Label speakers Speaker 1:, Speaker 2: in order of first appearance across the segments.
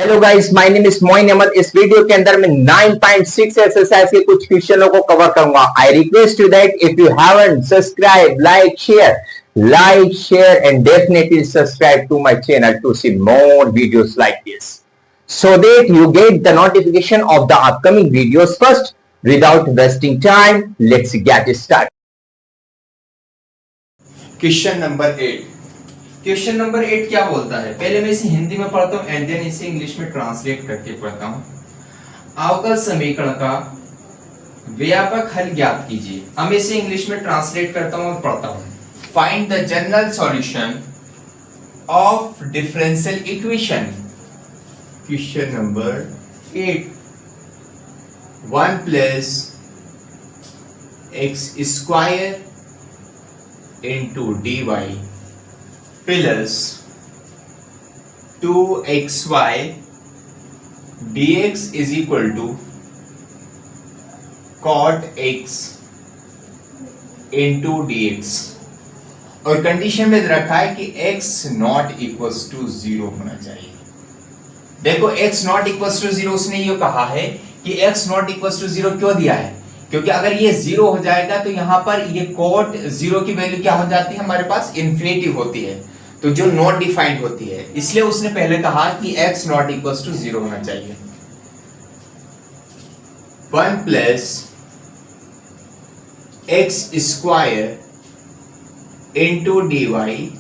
Speaker 1: Hello guys, my name is Moin Ahmed. इस video के अंदर मैं 9.6 एक्सरसाइज के कुछ क्वेश्चनों को कवर करूंगा। I request you that if you haven't subscribe, like share and definitely subscribe to my channel to see more videos like this so that you get the notification of the upcoming videos first. Without wasting time, let's get started.
Speaker 2: Question number 8। Question number 8 क्या बोलता है? पहले मैं इसे हिंदी में पढ़ता हूँ and then इसे इंग्लिश में ट्रांसलेट करके पढ़ता हूँ। अवकल समीकरण का व्यापक हल ज्ञात कीजिए। अब इसे इंग्लिश में ट्रांसलेट करता हूँ और पढ़ता हूँ। Find the general solution of differential equation. Question number 8। 1 plus x square into dy plus 2xy dx is equal to cot x into dx। और कंडीशन में रखा है कि x नॉट इक्वल्स टू 0 होना चाहिए। देखो x नॉट इक्वल्स टू 0 उसने ये कहा है कि x नॉट इक्वल्स टू 0 क्यों दिया है? क्योंकि अगर ये 0 हो जाएगा तो यहां पर ये कोट 0 की वैल्यू क्या हो जाती है? हमारे पास इन्फिनिटी होती है, तो जो नॉट डिफाइंड होती है। इसलिए उसने पहले कहा कि x नॉट इक्वल्स टू 0 होना चाहिए। 1 plus x square into d y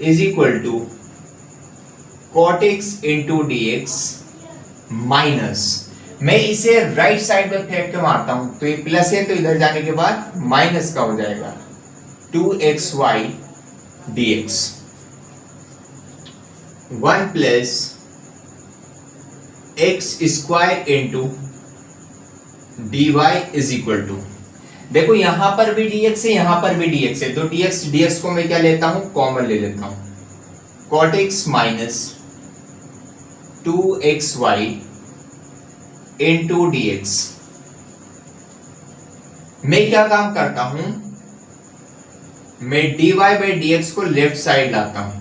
Speaker 2: is equal to cot x into d x minus, मैं इसे राइट साइड में फेंक के मारता हूं तो ये प्लस है, तो इधर जाने के बाद माइनस का हो जाएगा 2xy dx। 1 plus x square into d y is equal to, देखो यहां पर भी dx है, यहां पर भी dx है, तो dx को मैं क्या लेता हूं? कॉमन ले लेता हूं। cot x minus 2xy into dx। मैं क्या काम करता हूं? मैं dy by dx को लेफ्ट साइड लाता हूं,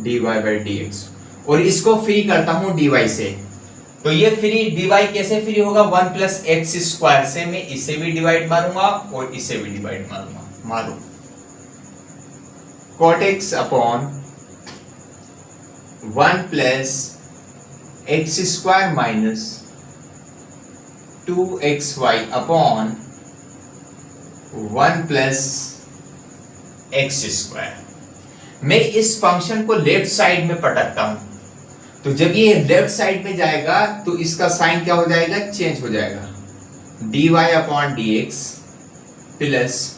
Speaker 2: dy by dx, और इसको फ्री करता हूं dy से। तो ये फ्री dy कैसे फ्री होगा? 1 प्लस एक्स स्क्वायर से मैं इसे भी डिवाइड मारूंगा और इसे भी डिवाइड मारूं। cot x upon 1 plus x square minus 2xy upon 1 plus x square. मैं इस फंक्शन को लेफ्ट साइड में पटकता हूं, तो जब ये लेफ्ट साइड में जाएगा तो इसका साइन क्या हो जाएगा? चेंज हो जाएगा। dy upon dx plus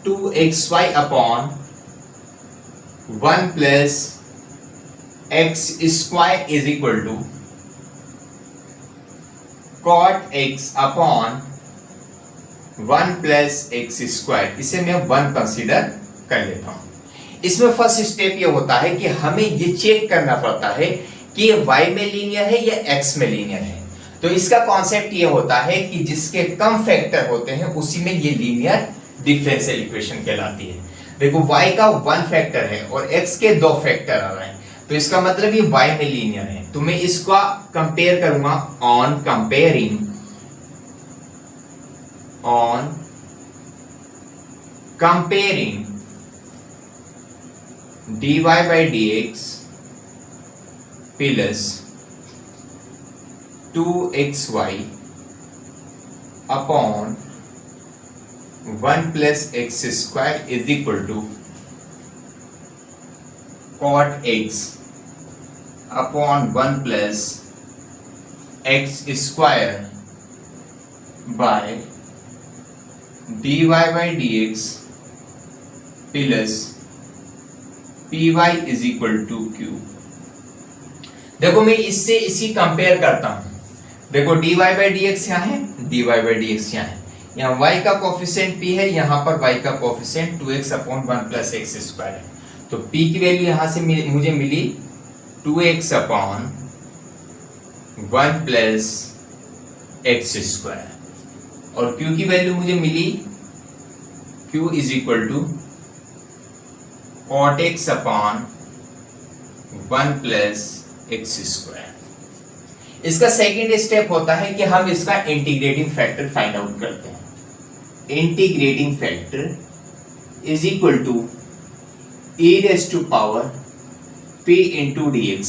Speaker 2: 2xy upon 1 plus x square is equal to cot x upon 1 plus x square. इसे मैं 1 कंसीडर कर लेता हूं। इसमें फर्स्ट स्टेप ये होता है कि हमें ये चेक करना पड़ता है कि ये y में लीनियर है या x में लीनियर है। तो इसका कॉन्सेप्ट ये होता है कि जिसके कम फैक्टर होते हैं उसी में ये लीनियर डिफरेंशियल इक्वेशन कहलाती है। देखो y का 1 फैक्टर है और x के 2 फैक्टर आ रहे हैं, तो इसका मतलब ये y में लीनियर है। तो मैं इसका कंपेयर करूंगा on comparing dy by dx plus 2xy upon 1 plus x square is equal to cot x upon 1 plus x square by dy by dx plus py is equal to q। देखो मैं इससे इसी compare करता हूं। देखो dy by dx यहाँ है, dy by dx यहाँ है, यहाँ y का कोफिशिएंट p है, यहाँ पर y का coefficient 2x upon 1 plus x square है। तो p की वैल्यू यहां से मुझे मिली 2x upon 1 plus x square, और q की वैल्यू मुझे मिली q is equal to cot x upon 1 plus x square. इसका सेकेंड स्टेप होता है कि हम इसका इंटीग्रेटिंग फैक्टर फाइंड आउट करते हैं। Integrating factor is equal to e raise to power p into dx।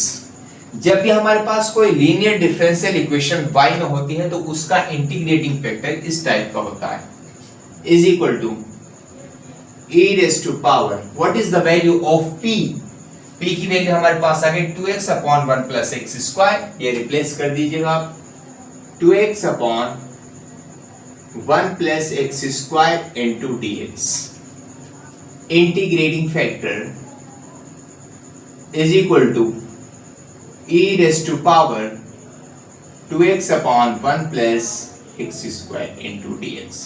Speaker 2: जब भी हमारे पास कोई लीनियर डिफरेंशियल इक्वेशन y में होती है तो उसका इंटीग्रेटिंग फैक्टर इस टाइप का होता है, is equal to e raise to power what is the value of p। p की वैल्यू हमारे पास आ गई 2x upon 1 plus x square, ये रिप्लेस कर दीजिएगा आप 2x upon 1 plus x square into dx। Integrating factor is equal to e raised to power 2x upon 1 plus x square into dx।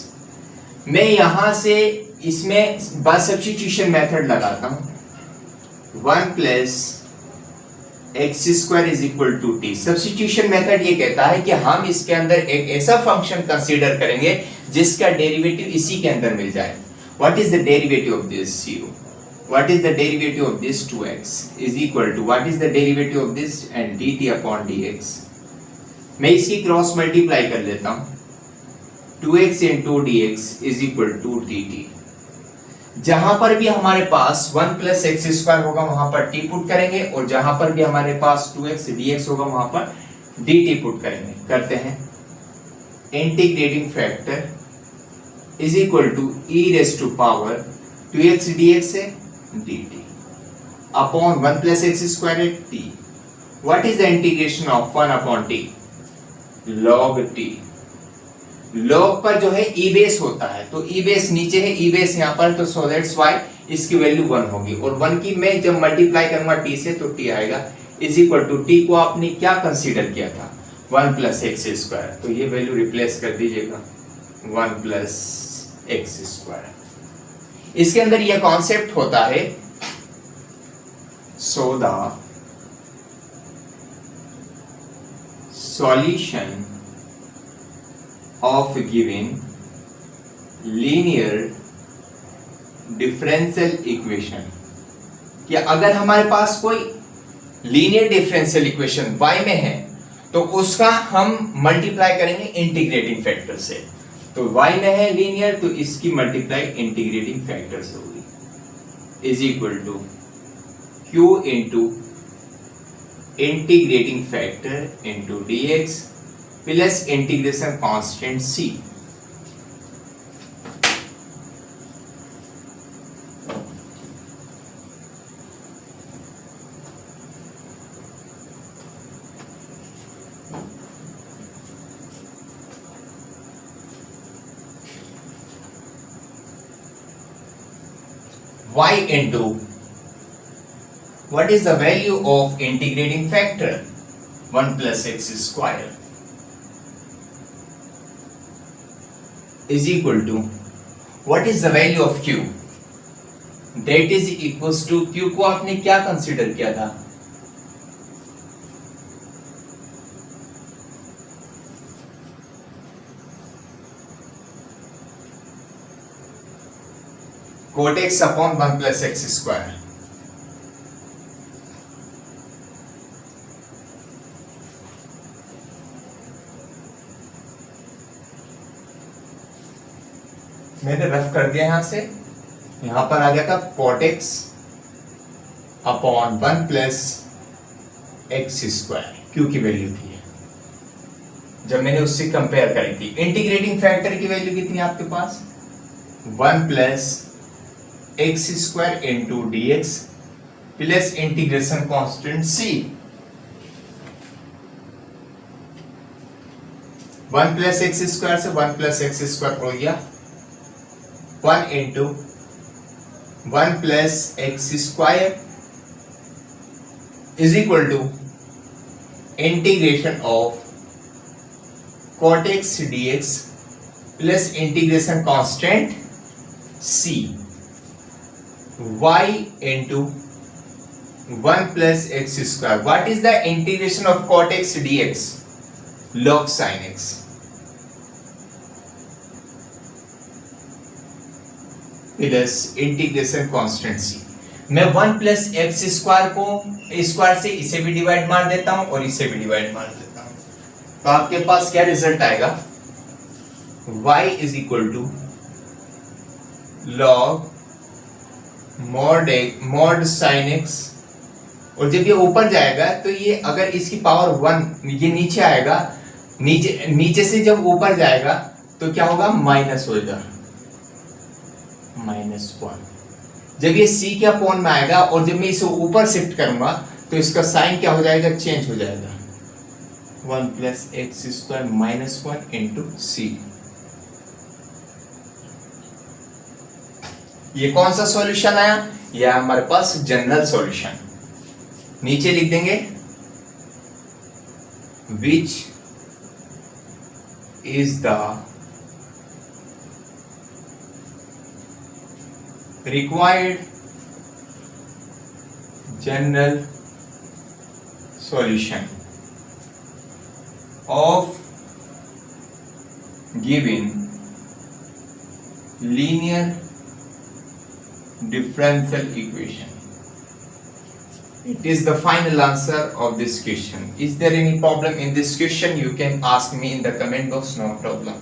Speaker 2: मैं यहां से इसमें बस सब्स्टिट्यूशन मेथड लगाता हूं 1 plus x square is equal to T. Substitution method ये कहता है कि हम इसके अंदर एक ऐसा फंक्शन कंसीडर करेंगे जिसका डेरिवेटिव इसी के अंदर मिल जाए। What is the derivative of this 0? What is the derivative of this 2x is equal to what is the derivative of this and dt upon dx। मैं इसकी क्रॉस मल्टीप्लाई कर लेता हूं 2x into dx is equal to dt। जहां पर भी हमारे पास 1 plus x square होगा वहां पर t पुट करेंगे और जहां पर भी हमारे पास 2x dx होगा वहां पर dt पुट करेंगे। करते हैं integrating factor is equal to e raise to power 2x dx है dt upon 1 plus x square at t। What is the integration of 1 upon t? log t। log पर जो है e बेस होता है तो e बेस नीचे है e base यहाँ पर, तो so that's why इसकी वैल्यू 1 होगी और 1 की मैं जब मल्टीप्लाई करूंगा t से तो t आएगा इज इक्वल टू t को आपने क्या कंसीडर किया था 1 प्लस एक्स स्क्वायर, तो ये वैल्यू रिप्लेस कर दीजिएगा 1 प्लस एक्स स्क्वायर। इसके अंदर यह कॉन्सेप्ट होता है so the solution of given linear differential equation, कि अगर हमारे पास कोई लीनियर डिफरेंशियल इक्वेशन y में है तो उसका हम मल्टीप्लाई करेंगे इंटीग्रेटिंग फैक्टर से। तो y में है लीनियर तो इसकी मल्टीप्लाई इंटीग्रेटिंग फैक्टर से होगी is equal to q into integrating factor into dx plus integration constant c। y into what is the value of integrating factor 1 plus x square is equal to what is the value of q, that is equals to q को आपने क्या consider किया था cot x upon 1 plus x square। मैंने rough कर दिया यहां से, यहां पर आ गया था cot x upon 1 plus x square, Q की वैल्यू थी जब मैंने उससे कंपेयर करी थी। इंटीग्रेटिंग फैक्टर की वैल्यू कितनी आपके पास 1 plus x square into dx plus integration constant c। 1 plus x square से 1 प्लस एक्स स्क्वायर हो गया 1 into 1 plus x square is equal to integration of cot x dx plus integration constant c y into 1 plus x square। What is the integration of cot x dx? log sin x plus integration constant c। मैं 1 plus x square को square से इसे भी divide मार देता हूं और इसे भी डिवाइड मार देता हूं, तो आपके पास क्या रिजल्ट आएगा, y is equal to log mod sine x, और जब ये ऊपर जाएगा तो ये अगर इसकी पावर 1 ये नीचे आएगा, नीचे से जब ऊपर जाएगा तो क्या होगा, माइनस होगा, -1। जब ये c के अपॉन में आएगा और जब मैं इसे ऊपर शिफ्ट करूंगा तो इसका साइन क्या हो जाएगा, चेंज हो जाएगा, 1 प्लस एक्स स्क्वायर -1 इंटू सी। ये कौन सा सॉल्यूशन आया, यह हमारे पास जनरल सॉल्यूशन। नीचे लिख देंगे which is the required general solution of given linear differential equation. It is the final answer of this question. Is there any problem in this question? You can ask me in the comment box, no problem.